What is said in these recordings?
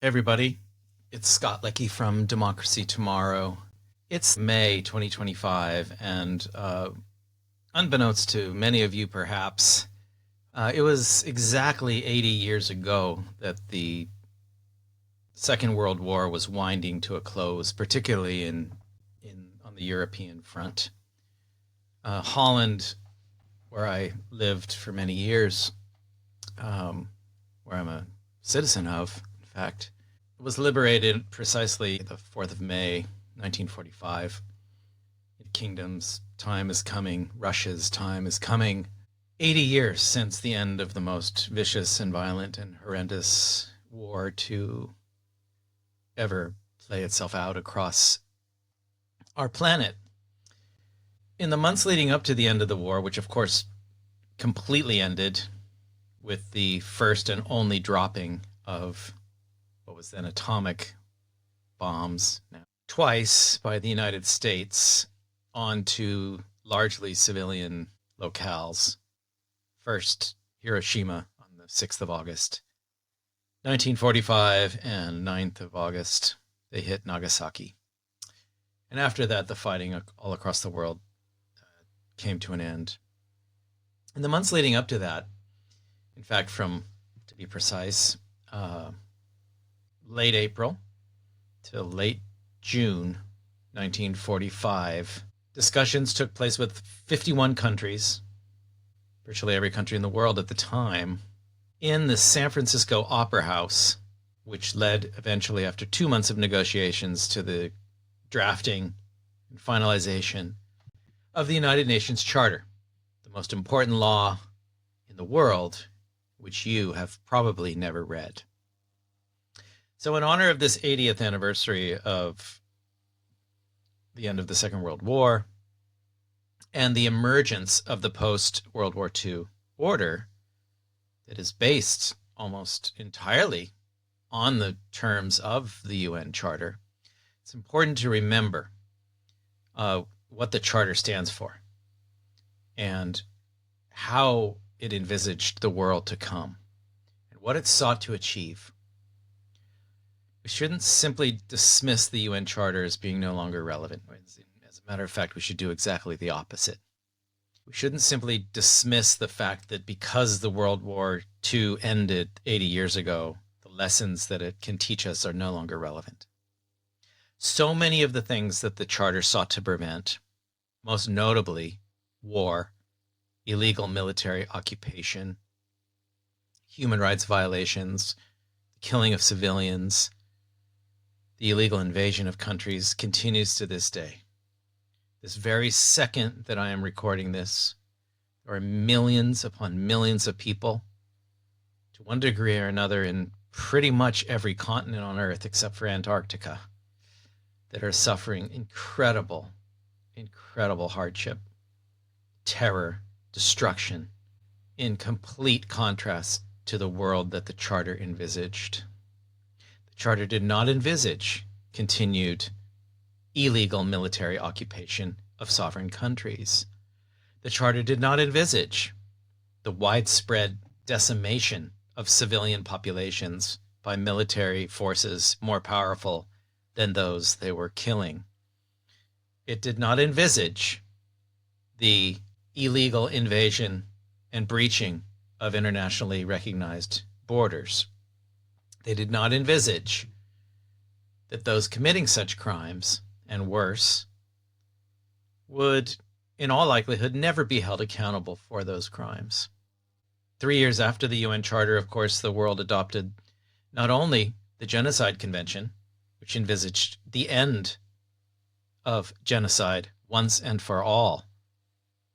Everybody, it's Scott Leckie from Democracy Tomorrow. It's May 2025, and unbeknownst to many of you perhaps, it was exactly 80 years ago that the Second World War was winding to a close, particularly on the European front. Holland, where I lived for many years, where I'm a citizen of, in fact, was liberated precisely the 4th of May, 1945. The kingdom's time is coming. Russia's time is coming. 80 years since the end of the most vicious and violent and horrendous war to ever play itself out across our planet. In the months leading up to the end of the war, which of course completely ended with the first and only dropping of what was then atomic bombs, now twice by the United States onto largely civilian locales. First, Hiroshima on the 6th of August, 1945, and 9th of August, they hit Nagasaki. And after that, the fighting all across the world came to an end. In the months leading up to that, in fact, to be precise, late April to late June 1945, discussions took place with 51 countries, virtually every country in the world at the time, in the San Francisco Opera House, which led eventually, after 2 months of negotiations, to the drafting and finalization of the United Nations Charter, the most important law in the world, which you have probably never read. So in honor of this 80th anniversary of the end of the Second World War and the emergence of the post-World War II order that is based almost entirely on the terms of the UN Charter, it's important to remember what the Charter stands for and how it envisaged the world to come and what it sought to achieve. We shouldn't simply dismiss the UN Charter as being no longer relevant. As a matter of fact, we should do exactly the opposite. We shouldn't simply dismiss the fact that because the World War II ended 80 years ago, the lessons that it can teach us are no longer relevant. So many of the things that the Charter sought to prevent, most notably war, illegal military occupation, human rights violations, the killing of civilians, the illegal invasion of countries, continues to this day. This very second that I am recording this, there are millions upon millions of people, to one degree or another, in pretty much every continent on Earth except for Antarctica, that are suffering incredible hardship, terror, destruction, in complete contrast to the world that the Charter envisaged. The Charter did not envisage continued illegal military occupation of sovereign countries. The Charter did not envisage the widespread decimation of civilian populations by military forces more powerful than those they were killing. It did not envisage the illegal invasion and breaching of internationally recognized borders. They did not envisage that those committing such crimes, and worse, would, in all likelihood, never be held accountable for those crimes. 3 years after the UN Charter, of course, the world adopted not only the Genocide Convention, which envisaged the end of genocide once and for all,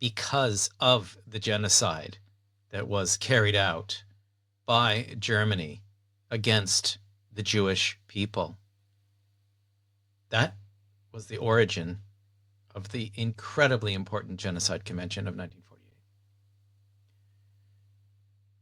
because of the genocide that was carried out by Germany against the Jewish people. That was the origin of the incredibly important Genocide Convention of 1948,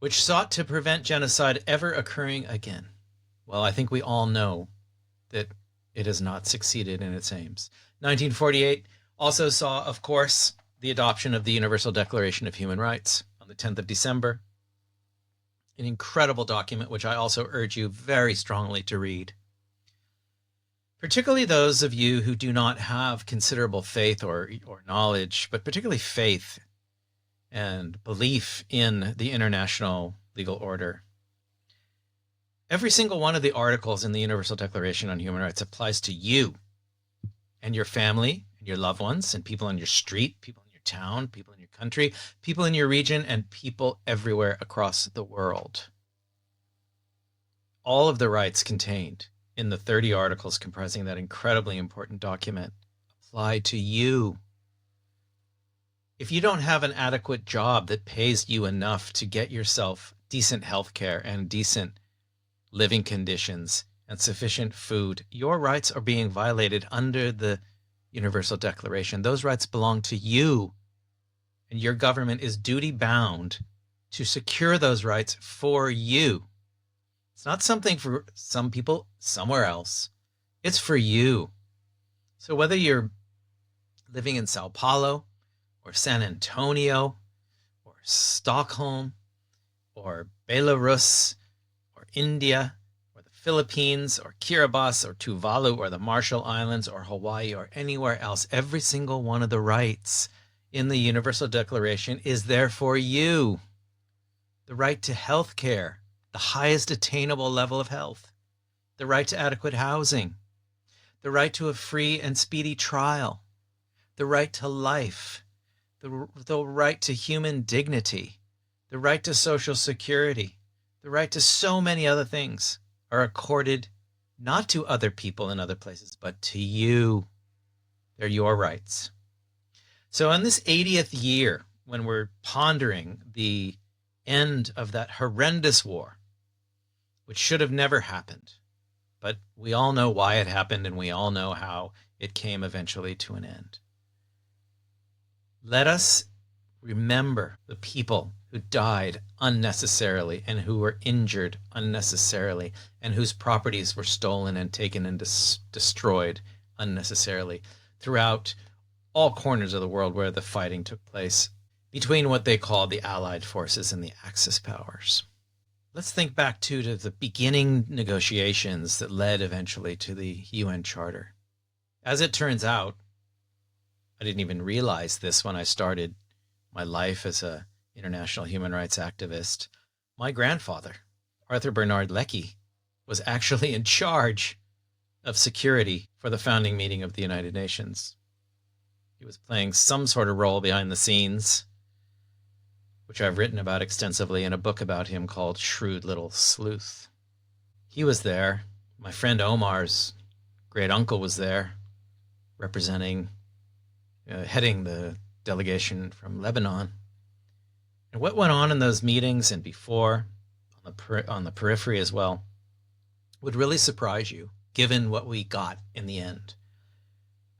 which sought to prevent genocide ever occurring again. Well, I think we all know that it has not succeeded in its aims. 1948 also saw, of course, the adoption of the Universal Declaration of Human Rights on the 10th of December, An incredible document, which I also urge you very strongly to read. Particularly those of you who do not have considerable faith or knowledge, but particularly faith and belief in the international legal order. Every single one of the articles in the Universal Declaration on Human Rights applies to you and your family and your loved ones and people on your street, people in your town, people in your country, people in your region, and people everywhere across the world. All of the rights contained in the 30 articles comprising that incredibly important document apply to you. If you don't have an adequate job that pays you enough to get yourself decent health care and decent living conditions and sufficient food, your rights are being violated under the Universal Declaration. Those rights belong to you, and your government is duty-bound to secure those rights for you. It's not something for some people somewhere else. It's for you. So whether you're living in Sao Paulo or San Antonio or Stockholm or Belarus or India or the Philippines or Kiribati or Tuvalu or the Marshall Islands or Hawaii or anywhere else, every single one of the rights in the Universal Declaration is there for you. The right to health care, the highest attainable level of health, the right to adequate housing, the right to a free and speedy trial, the right to life, the right to human dignity, the right to Social Security, the right to so many other things are accorded not to other people in other places, but to you. They're your rights. So in this 80th year, when we're pondering the end of that horrendous war, which should have never happened, but we all know why it happened and we all know how it came eventually to an end. Let us remember the people who died unnecessarily and who were injured unnecessarily and whose properties were stolen and taken and destroyed unnecessarily throughout all corners of the world where the fighting took place between what they called the Allied forces and the Axis powers. Let's think back to the beginning negotiations that led eventually to the UN Charter. As it turns out, I didn't even realize this when I started my life as an international human rights activist. My grandfather, Arthur Bernard Leckie, was actually in charge of security for the founding meeting of the United Nations. He was playing some sort of role behind the scenes, which I've written about extensively in a book about him called Shrewd Little Sleuth. He was there. My friend Omar's great uncle was there, representing, heading the delegation from Lebanon. And what went on in those meetings and before, on the periphery as well, would really surprise you, given what we got in the end.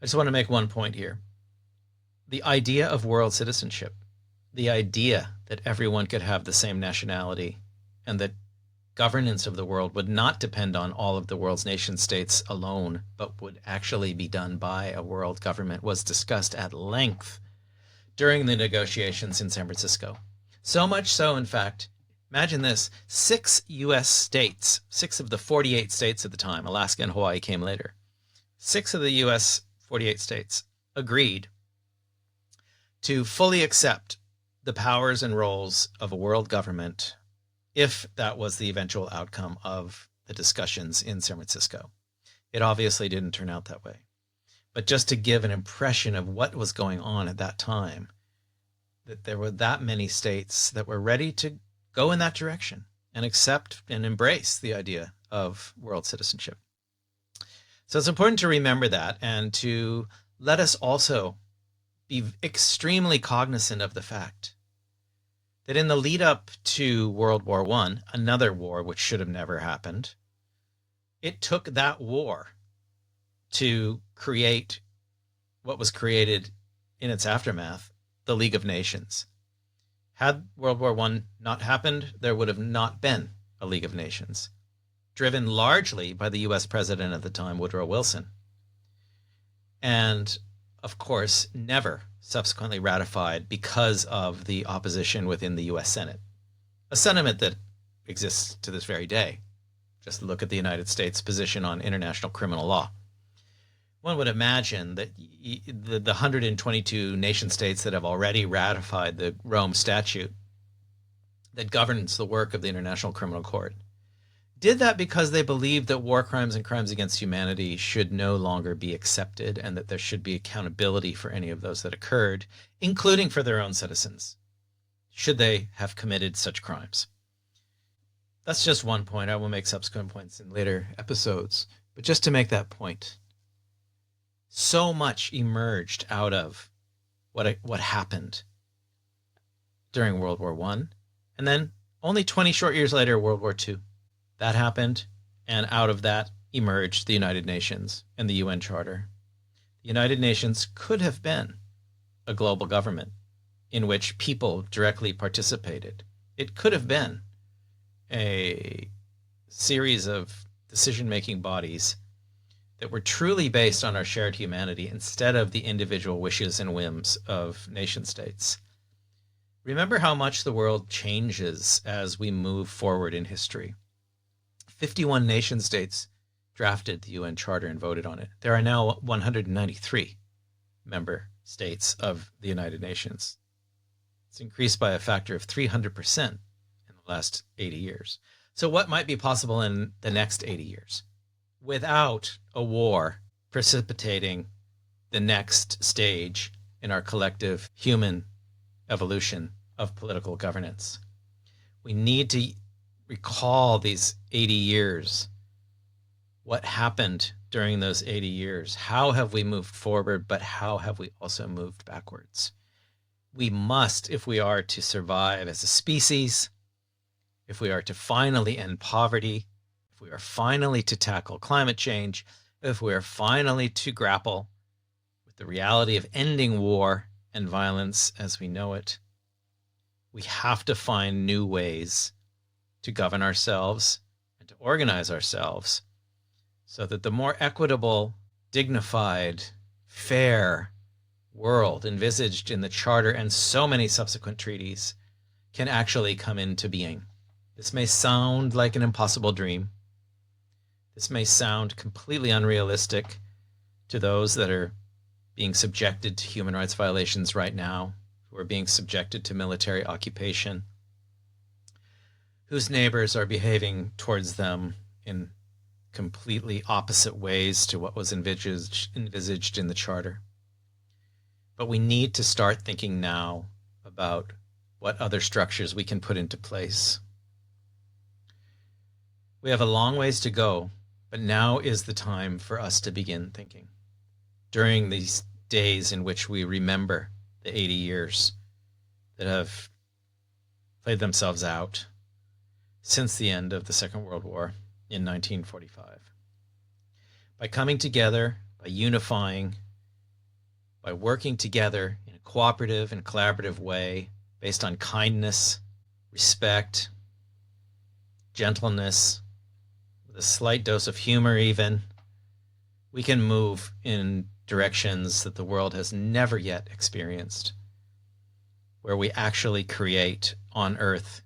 I just want to make one point here. The idea of world citizenship, the idea that everyone could have the same nationality and that governance of the world would not depend on all of the world's nation states alone, but would actually be done by a world government, was discussed at length during the negotiations in San Francisco. So much so, in fact, imagine this, 6 U.S. states, 6 of the 48 states at the time, Alaska and Hawaii came later, 6 of the U.S. 48 states agreed to fully accept the powers and roles of a world government if that was the eventual outcome of the discussions in San Francisco. It obviously didn't turn out that way. But just to give an impression of what was going on at that time, that there were that many states that were ready to go in that direction and accept and embrace the idea of world citizenship. So it's important to remember that and to let us also be extremely cognizant of the fact that in the lead up to World War I, another war which should have never happened, it took that war to create what was created in its aftermath, the League of Nations. Had World War I not happened, there would have not been a League of Nations, driven largely by the U.S. president at the time, Woodrow Wilson. And of course, never subsequently ratified because of the opposition within the U.S. Senate. A sentiment that exists to this very day. Just look at the United States' position on international criminal law. One would imagine that the 122 nation states that have already ratified the Rome Statute that governs the work of the International Criminal Court did that because they believed that war crimes and crimes against humanity should no longer be accepted and that there should be accountability for any of those that occurred, including for their own citizens, should they have committed such crimes. That's just one point. I will make subsequent points in later episodes. But just to make that point, so much emerged out of what happened during World War I. And then only 20 short years later, World War II. That happened, and out of that emerged the United Nations and the UN Charter. The United Nations could have been a global government in which people directly participated. It could have been a series of decision-making bodies that were truly based on our shared humanity instead of the individual wishes and whims of nation states. Remember how much the world changes as we move forward in history. 51 nation states drafted the UN Charter and voted on it. There are now 193 member states of the United Nations. It's increased by a factor of 300% in the last 80 years. So what might be possible in the next 80 years without a war precipitating the next stage in our collective human evolution of political governance? We need to recall these 80 years. What happened during those 80 years? How have we moved forward, but how have we also moved backwards? We must, if we are to survive as a species, if we are to finally end poverty, if we are finally to tackle climate change, if we are finally to grapple with the reality of ending war and violence as we know it, we have to find new ways to govern ourselves and to organize ourselves so that the more equitable, dignified, fair world envisaged in the Charter and so many subsequent treaties can actually come into being. This may sound like an impossible dream. This may sound completely unrealistic to those that are being subjected to human rights violations right now, who are being subjected to military occupation, whose neighbors are behaving towards them in completely opposite ways to what was envisaged in the Charter. But we need to start thinking now about what other structures we can put into place. We have a long ways to go, but now is the time for us to begin thinking. During these days in which we remember the 80 years that have played themselves out since the end of the Second World War in 1945. By coming together, by unifying, by working together in a cooperative and collaborative way based on kindness, respect, gentleness, with a slight dose of humor even, we can move in directions that the world has never yet experienced, where we actually create on Earth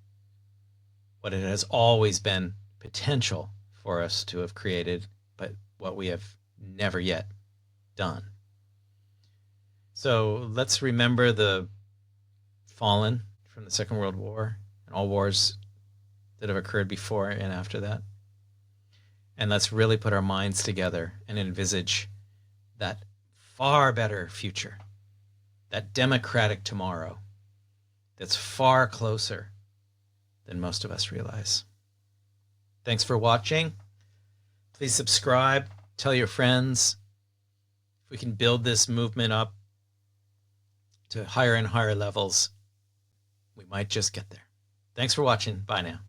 what it has always been potential for us to have created, but what we have never yet done. So let's remember the fallen from the Second World War and all wars that have occurred before and after that. And let's really put our minds together and envisage that far better future, that democratic tomorrow that's far closer than most of us realize. Thanks for watching. Please subscribe, tell your friends. If we can build this movement up to higher and higher levels, we might just get there. Thanks for watching. Bye now.